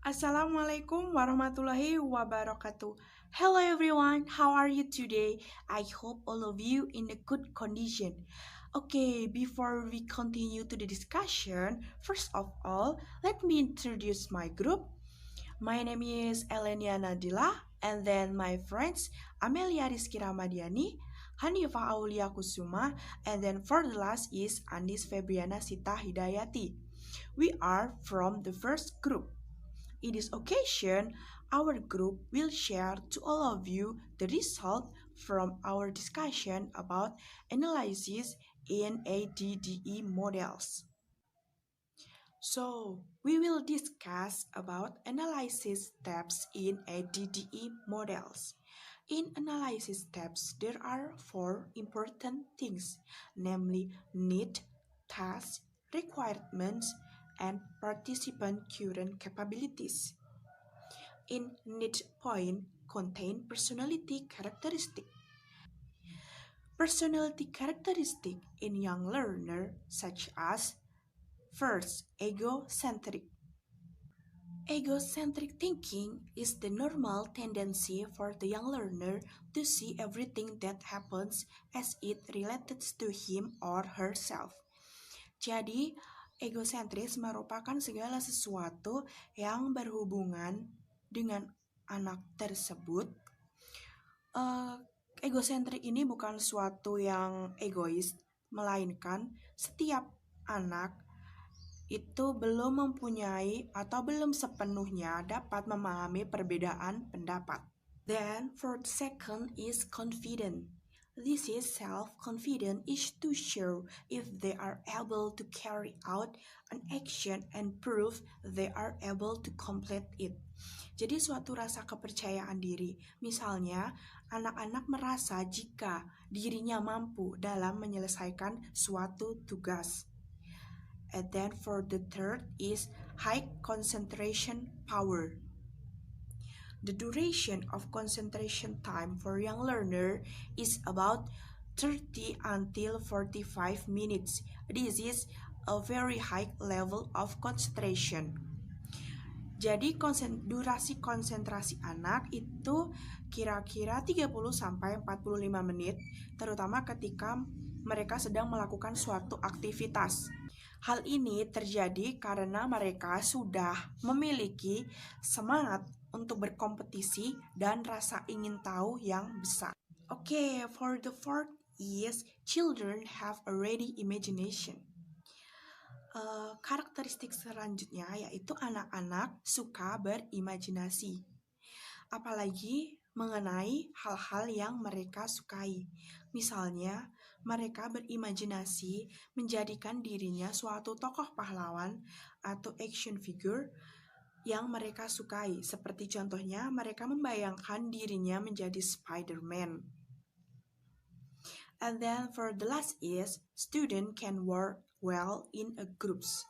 Assalamualaikum warahmatullahi wabarakatuh. Hello everyone, how are you today? I hope all of you in a good condition. Okay, before we continue to the discussion, first of all, let me introduce my group. My name is Elenia Nadila, and then my friends Amelia Rizky Ramadiani, Hanifah Aulia Kusuma, and then for the last is Andis Febriana Sita Hidayati. We are from the first group. In this occasion, our group will share to all of you the result from our discussion about analysis in ADDE models. So, we will discuss about analysis steps in ADDE models. In analysis steps, there are four important things, namely need, task, requirements, and participant current capabilities. In need point contain personality characteristic. Personality characteristic in young learner such as first, egocentric. Egocentric thinking is the normal tendency for the young learner to see everything that happens as it related to him or herself. Jadi, egosentris merupakan segala sesuatu yang berhubungan dengan anak tersebut. Egosentrik ini bukan suatu yang egois, melainkan setiap anak itu belum mempunyai atau belum sepenuhnya dapat memahami perbedaan pendapat. Then, for the second is confident. This is self-confident is to show if they are able to carry out an action and prove they are able to complete it. Jadi suatu rasa kepercayaan diri. Misalnya, anak-anak merasa jika dirinya mampu dalam menyelesaikan suatu tugas. And then for the third is high concentration power. The duration of concentration time for young learner is about 30 until 45 minutes. This is a very high level of concentration. Jadi durasi konsentrasi anak itu kira-kira 30 sampai 45 menit, terutama ketika mereka sedang melakukan suatu aktivitas. Hal ini terjadi karena mereka sudah memiliki semangat untuk berkompetisi dan rasa ingin tahu yang besar. Okay, for the fourth is children have a ready imagination. Karakteristik selanjutnya yaitu anak-anak suka berimajinasi, apalagi mengenai hal-hal yang mereka sukai. Misalnya, mereka berimajinasi menjadikan dirinya suatu tokoh pahlawan atau action figure yang mereka sukai. Seperti contohnya, mereka membayangkan dirinya menjadi Spider-Man. And then for the last is, student can work well in a groups.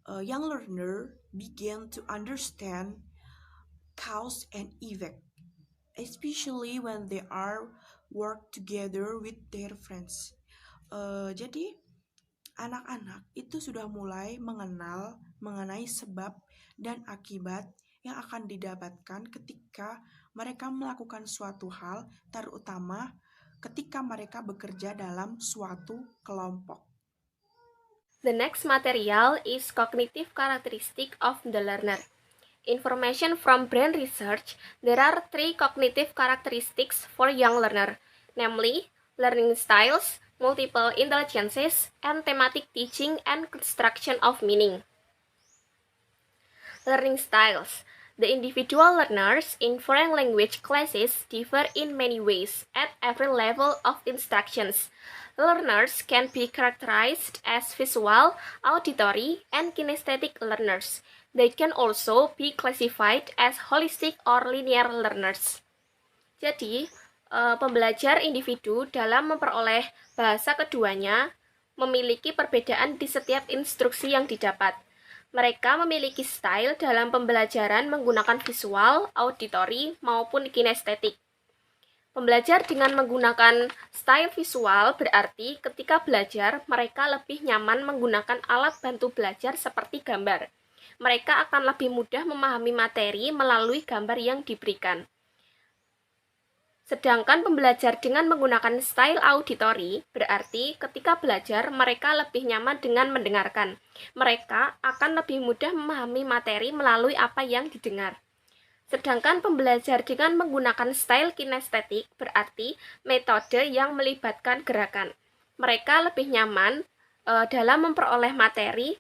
A young learner begin to understand cause and effect, especially when they are work together with their friends. Jadi anak-anak itu sudah mulai mengenal mengenai sebab dan akibat yang akan didapatkan ketika mereka melakukan suatu hal, terutama ketika mereka bekerja dalam suatu kelompok. The next material is cognitive characteristic of the learner. Information from brain research, there are 3 cognitive characteristics for young learner, namely learning styles, multiple intelligences, and thematic teaching and construction of meaning. Learning styles. The individual learners in foreign language classes differ in many ways at every level of instructions. Learners can be characterized as visual, auditory, and kinesthetic learners. They can also be classified as holistic or linear learners. Jadi, pembelajar individu dalam memperoleh bahasa keduanya memiliki perbedaan di setiap instruksi yang didapat. Mereka memiliki style dalam pembelajaran menggunakan visual, auditory, maupun kinestetik. Pembelajar dengan menggunakan style visual berarti ketika belajar mereka lebih nyaman menggunakan alat bantu belajar seperti gambar. Mereka akan lebih mudah memahami materi melalui gambar yang diberikan. Sedangkan pembelajar dengan menggunakan style auditory berarti ketika belajar mereka lebih nyaman dengan mendengarkan. Mereka akan lebih mudah memahami materi melalui apa yang didengar. Sedangkan pembelajar dengan menggunakan style kinestetik berarti metode yang melibatkan gerakan. Mereka lebih nyaman dalam memperoleh materi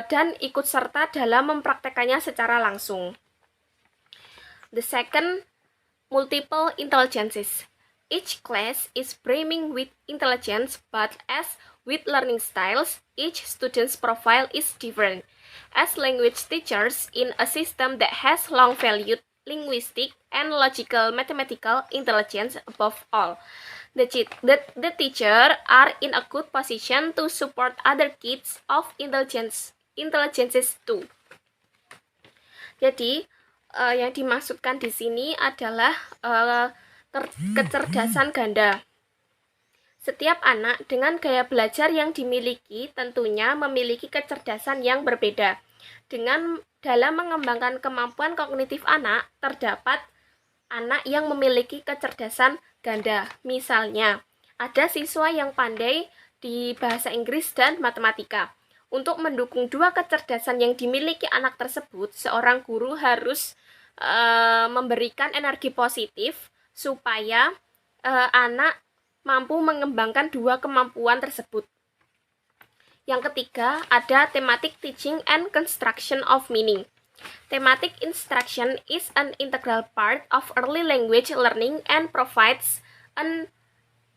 dan ikut serta dalam mempraktekannya secara langsung. The second, multiple intelligences. Each class is brimming with intelligence, but as with learning styles, each student's profile is different. As language teachers in a system that has long valued linguistic and logical mathematical intelligence above all, the teacher are in a good position to support other kids of intelligences too. Jadi yang dimaksudkan di sini adalah kecerdasan ganda. Setiap anak dengan gaya belajar yang dimiliki tentunya memiliki kecerdasan yang berbeda. Dalam mengembangkan kemampuan kognitif anak, terdapat anak yang memiliki kecerdasan ganda. Misalnya, ada siswa yang pandai di bahasa Inggris dan matematika. Untuk mendukung dua kecerdasan yang dimiliki anak tersebut, seorang guru harus memberikan energi positif supaya anak mampu mengembangkan dua kemampuan tersebut. Yang ketiga, ada thematic teaching and construction of meaning. Thematic instruction is an integral part of early language learning and provides an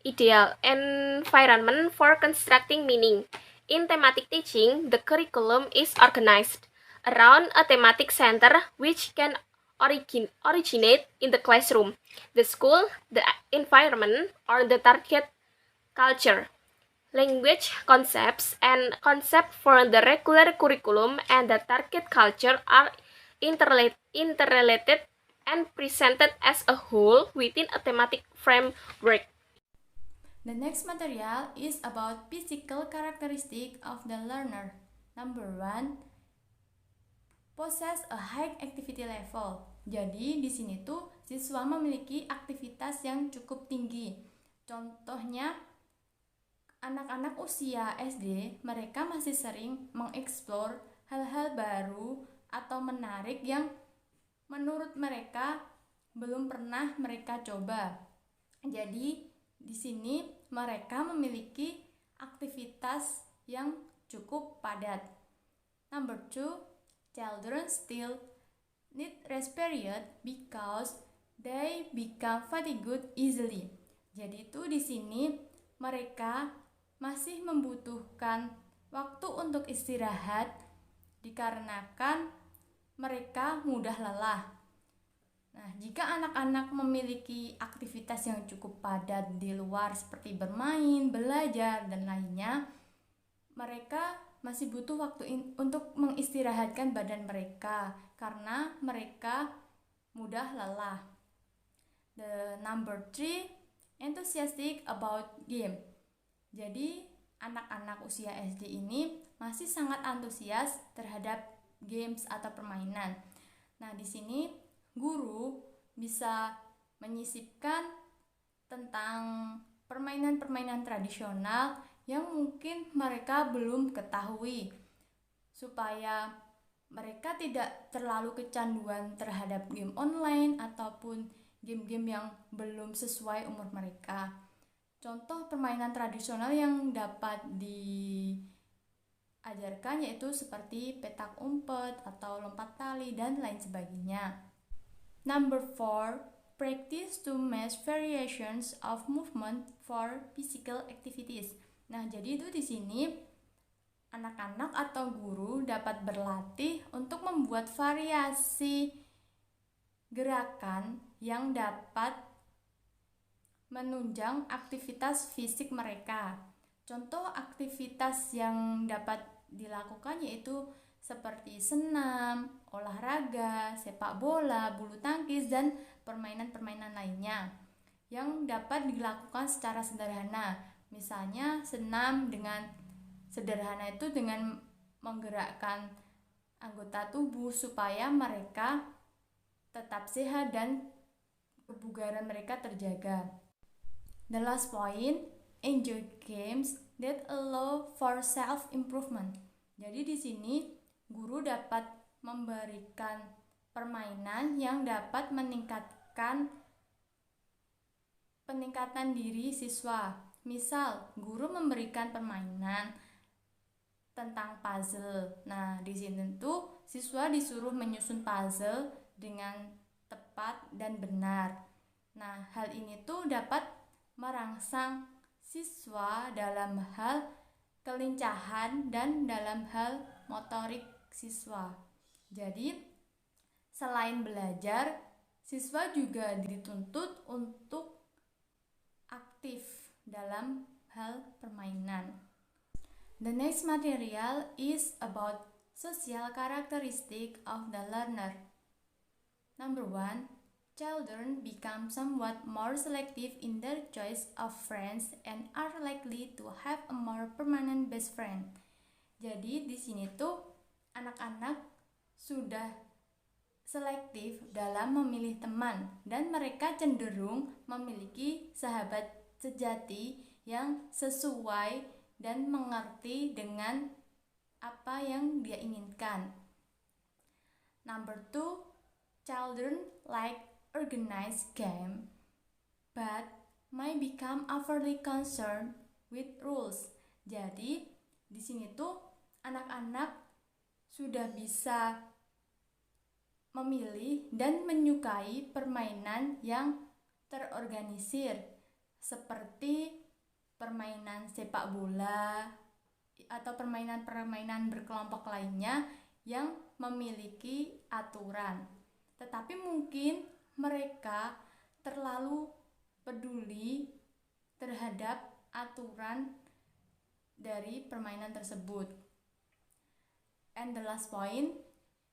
ideal environment for constructing meaning. In thematic teaching, the curriculum is organized around a thematic center which can originate in the classroom, the school, the environment, or the target culture. Language concepts and concepts for the regular curriculum and the target culture are interrelated and presented as a whole within a thematic framework. The next material is about physical characteristic of the learner. Number 1, possess a high activity level. Jadi di sini tuh siswa memiliki aktivitas yang cukup tinggi. Contohnya anak-anak usia SD, mereka masih sering mengeksplor hal-hal baru atau menarik yang menurut mereka belum pernah mereka coba. Jadi di sini mereka memiliki aktivitas yang cukup padat. Number 2, children still need rest period because they become fatigued easily. Jadi itu di sini mereka masih membutuhkan waktu untuk istirahat dikarenakan mereka mudah lelah. Nah, jika anak-anak memiliki aktivitas yang cukup padat di luar seperti bermain, belajar, dan lainnya, mereka masih butuh waktu untuk mengistirahatkan badan mereka karena mereka mudah lelah. The number 3, enthusiastic about game. Jadi, anak-anak usia SD ini masih sangat antusias terhadap games atau permainan. Nah, di sini guru bisa menyisipkan tentang permainan-permainan tradisional yang mungkin mereka belum ketahui supaya mereka tidak terlalu kecanduan terhadap game online ataupun game-game yang belum sesuai umur mereka. Contoh permainan tradisional yang dapat diajarkan yaitu seperti petak umpet atau lompat tali dan lain sebagainya. Number 4, practice to match variations of movement for physical activities. Nah, jadi itu di sini anak-anak atau guru dapat berlatih untuk membuat variasi gerakan yang dapat menunjang aktivitas fisik mereka. Contoh aktivitas yang dapat dilakukan yaitu seperti senam, olahraga, sepak bola, bulu tangkis, dan permainan-permainan lainnya yang dapat dilakukan secara sederhana. Misalnya senam dengan sederhana itu dengan menggerakkan anggota tubuh supaya mereka tetap sehat dan kebugaran mereka terjaga. The last point, enjoy games that allow for self-improvement. Jadi di sini guru dapat memberikan permainan yang dapat peningkatan diri siswa. Misal, guru memberikan permainan tentang puzzle. Nah, di sini tuh siswa disuruh menyusun puzzle dengan tepat dan benar. Nah, hal ini tuh dapat merangsang siswa dalam hal kelincahan dan dalam hal motorik siswa. Jadi, selain belajar, siswa juga dituntut untuk aktif dalam hal permainan. The next material is about social characteristic of the learner. Number 1, children become somewhat more selective in their choice of friends and are likely to have a more permanent best friend. Jadi di sini tuh anak-anak sudah selektif dalam memilih teman dan mereka cenderung memiliki sahabat sejati yang sesuai dan mengerti dengan apa yang dia inginkan. Number 2, children like organized game, but may become overly concerned with rules. Jadi di sini tuh anak-anak sudah bisa memilih dan menyukai permainan yang terorganisir seperti permainan sepak bola atau permainan-permainan berkelompok lainnya yang memiliki aturan. Tetapi mungkin mereka terlalu peduli terhadap aturan dari permainan tersebut. And the last point,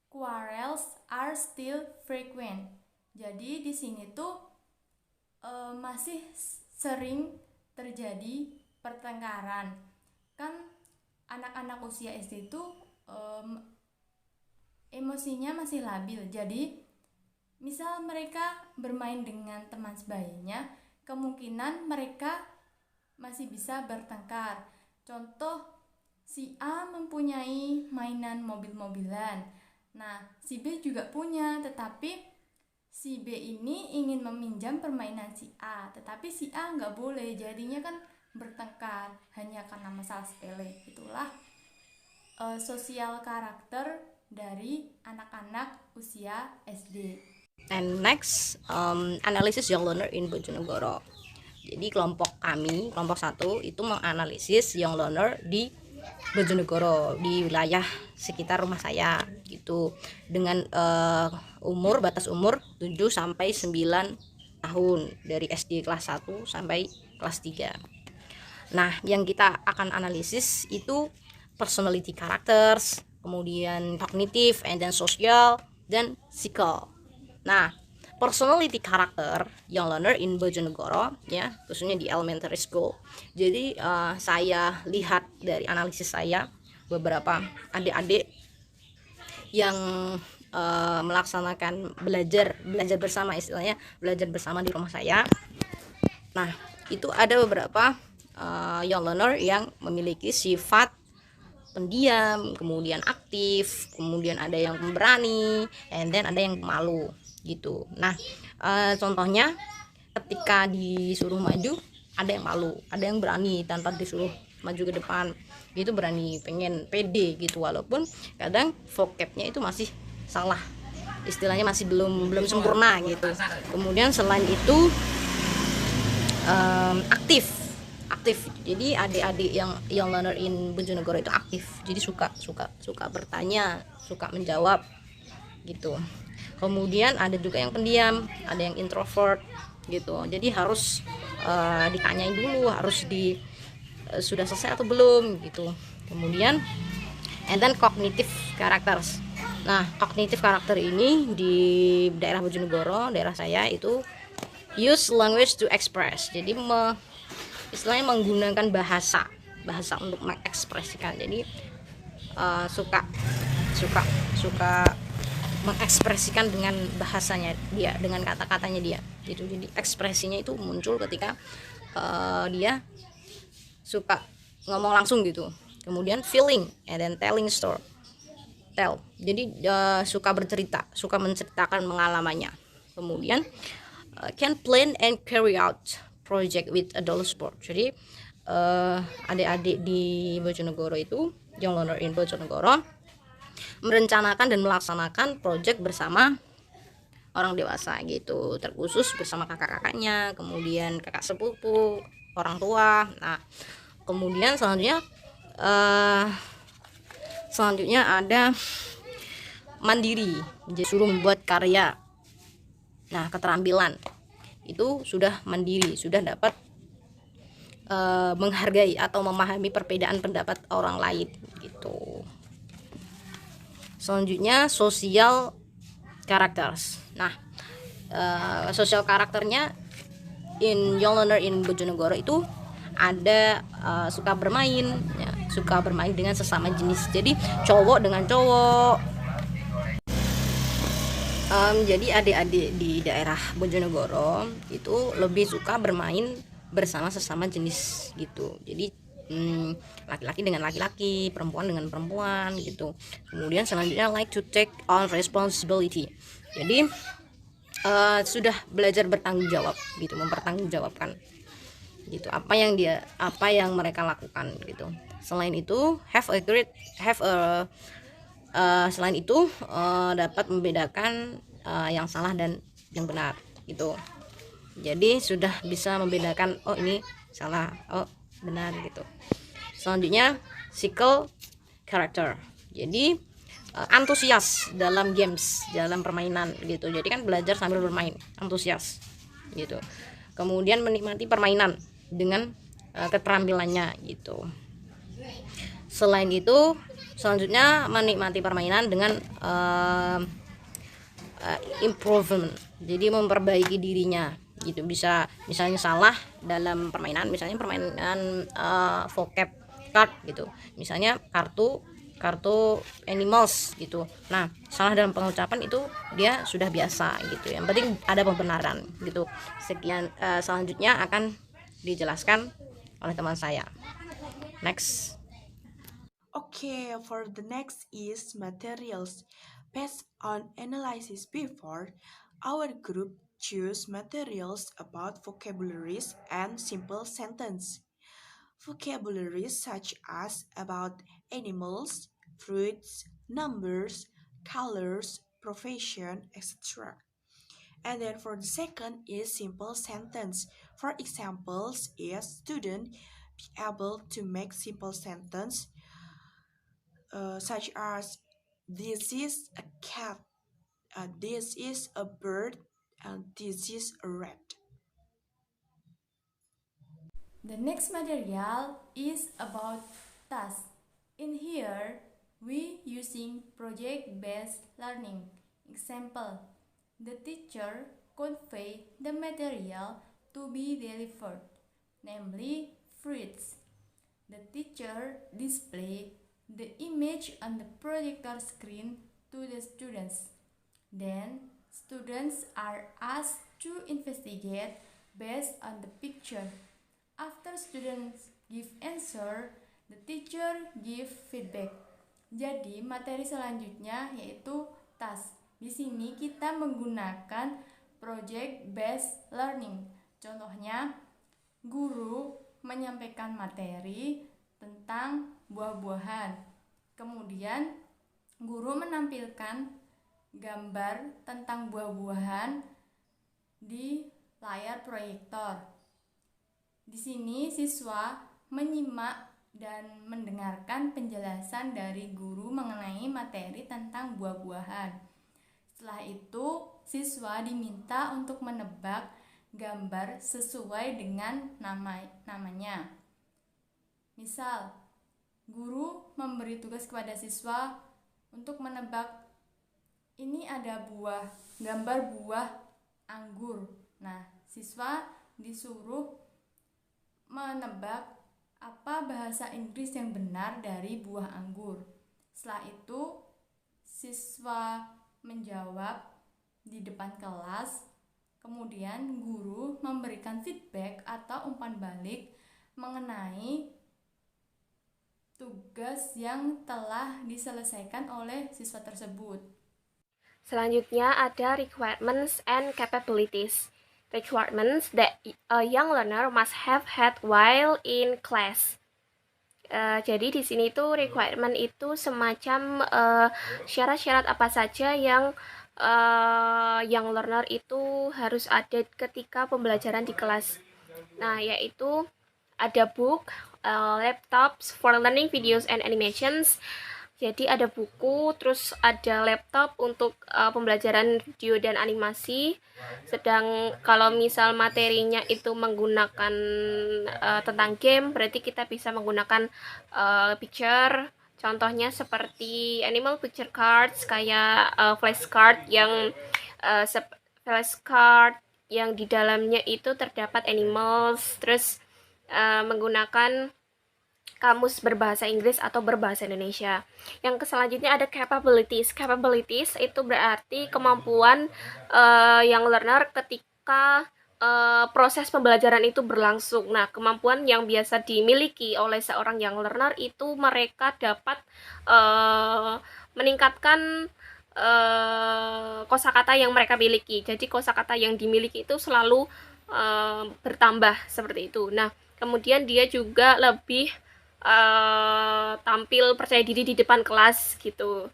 quarrels are still frequent. Jadi di sini tuh masih sering terjadi pertengkaran. Kan anak-anak usia SD itu emosinya masih labil. Jadi misal mereka bermain dengan teman sebayanya, kemungkinan mereka masih bisa bertengkar. Contoh, si A mempunyai mainan mobil-mobilan. Nah, si B juga punya, tetapi si B ini ingin meminjam permainan si A, tetapi si A nggak boleh, jadinya kan bertengkar hanya karena masalah sepele. Itulah sosial karakter dari anak-anak usia SD. And next, analysis young learner in Bojonegoro. Jadi kelompok 1 itu menganalisis young learner di Bojonegoro, di wilayah sekitar rumah saya gitu, dengan batas umur 7 sampai 9 tahun dari SD kelas 1 sampai kelas 3. Nah, yang kita akan analisis itu personality characters, kemudian cognitive and then social dan psycho. Nah, personality character young learner in Bojonegoro ya, khususnya di elementary school. Jadi saya lihat dari analisis saya beberapa adik-adik yang melaksanakan belajar bersama, istilahnya belajar bersama di rumah saya. Nah, itu ada beberapa young learner yang memiliki sifat pendiam, kemudian aktif, kemudian ada yang pemberani, and then ada yang malu gitu. Nah, contohnya ketika disuruh maju ada yang malu, ada yang berani tanpa disuruh maju ke depan, gitu, berani, pengen pede gitu, walaupun kadang vocabnya itu masih salah, istilahnya masih belum sempurna gitu. Kemudian selain itu aktif. Jadi adik-adik yang young learner in Bojonegoro itu aktif, jadi suka bertanya, suka menjawab gitu. Kemudian ada juga yang pendiam, ada yang introvert gitu. Jadi harus ditanyain dulu, harus sudah selesai atau belum gitu. Kemudian and then cognitive characters. Nah, cognitive karakter ini di daerah Bojonegoro, daerah saya itu use language to express. Jadi istilahnya menggunakan bahasa untuk mengekspresikan. Jadi suka mengekspresikan dengan bahasanya dia, dengan kata-katanya dia gitu. Jadi ekspresinya itu muncul ketika dia suka ngomong langsung gitu. Kemudian feeling and then telling story, jadi suka bercerita, suka menceritakan pengalamannya. Kemudian can plan and carry out project with adult support. Jadi adik-adik di Bojonegoro itu, young learner in Bojonegoro, merencanakan dan melaksanakan project bersama orang dewasa gitu, terkhusus bersama kakak-kakaknya, kemudian kakak sepupu, orang tua. Nah, kemudian selanjutnya ada mandiri, disuruh membuat karya. Nah, keterampilan itu sudah mandiri, sudah dapat menghargai atau memahami perbedaan pendapat orang lain gitu. Selanjutnya social characters. Nah, social karakternya in young learner in Bojonegoro itu ada suka bermain, ya, suka bermain dengan sesama jenis. Jadi cowok dengan cowok. Jadi adik-adik di daerah Bojonegoro itu lebih suka bermain bersama sesama jenis gitu. Jadi laki-laki dengan laki-laki, perempuan dengan perempuan gitu. Kemudian selanjutnya like to take on responsibility. Jadi sudah belajar bertanggung jawab gitu, mempertanggungjawabkan gitu apa yang mereka lakukan gitu. Selain itu selain itu dapat membedakan yang salah dan yang benar gitu. Jadi sudah bisa membedakan, oh ini salah, oh benar gitu. Selanjutnya cycle character. Jadi antusias dalam games, dalam permainan gitu. Jadi kan belajar sambil bermain, antusias gitu. Kemudian menikmati permainan dengan keterampilannya gitu. Selain itu, selanjutnya menikmati permainan dengan improvement. Jadi memperbaiki dirinya gitu. Bisa misalnya salah dalam permainan, misalnya permainan vocab card gitu. Misalnya kartu animals gitu. Nah, salah dalam pengucapan itu dia sudah biasa gitu. Yang penting ada pembenaran gitu. Sekian, selanjutnya akan dijelaskan oleh teman saya. Next. Okay, for the next is materials. Based on analysis before, our group choose materials about vocabularies and simple sentence. Vocabularies such as about animals, fruits, numbers, colors, profession, etc. And then for the second is simple sentence. For examples, is student be able to make simple sentence such as this is a cat, this is a bird, and this is a rat. The next material is about tasks. In here, we using project-based learning. Example, the teacher convey the material to be delivered, namely fruits. The teacher display the image on the projector screen to the students. Then, students are asked to investigate based on the picture. After students give answer, the teacher give feedback. Jadi, materi selanjutnya yaitu task. Di sini kita menggunakan project based learning. Contohnya, guru menyampaikan materi tentang buah-buahan. Kemudian, guru menampilkan gambar tentang buah-buahan di layar proyektor. Di sini siswa menyimak dan mendengarkan penjelasan dari guru mengenai materi tentang buah-buahan. Setelah itu, siswa diminta untuk menebak gambar sesuai dengan namanya. Misal, guru memberi tugas kepada siswa untuk menebak, ini ada gambar buah anggur. Nah, siswa disuruh menebak apa bahasa Inggris yang benar dari buah anggur. Setelah itu, siswa menjawab di depan kelas, kemudian guru memberikan feedback atau umpan balik mengenai tugas yang telah diselesaikan oleh siswa tersebut. Selanjutnya ada requirements and capabilities. Requirements that a young learner must have had while in class. Jadi di sini tuh requirement itu semacam syarat-syarat apa saja yang young learner itu harus ada ketika pembelajaran di kelas. Nah, yaitu ada book, laptops for learning videos and animations. Jadi ada buku, terus ada laptop untuk pembelajaran video dan animasi. Sedang kalau misal materinya itu menggunakan tentang game, berarti kita bisa menggunakan picture. Contohnya seperti animal picture cards, kayak flashcard yang di dalamnya itu terdapat animals, terus menggunakan kamus berbahasa Inggris atau berbahasa Indonesia. Yang selanjutnya ada capabilities. Capabilities itu berarti kemampuan young learner ketika proses pembelajaran itu berlangsung. Nah, kemampuan yang biasa dimiliki oleh seorang young learner itu mereka dapat meningkatkan kosakata yang mereka miliki. Jadi kosakata yang dimiliki itu selalu bertambah seperti itu. Nah, kemudian dia juga lebih tampil percaya diri di depan kelas gitu.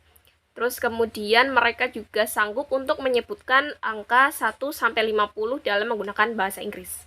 Terus kemudian mereka juga sanggup untuk menyebutkan angka 1 sampai 50 dalam menggunakan bahasa Inggris.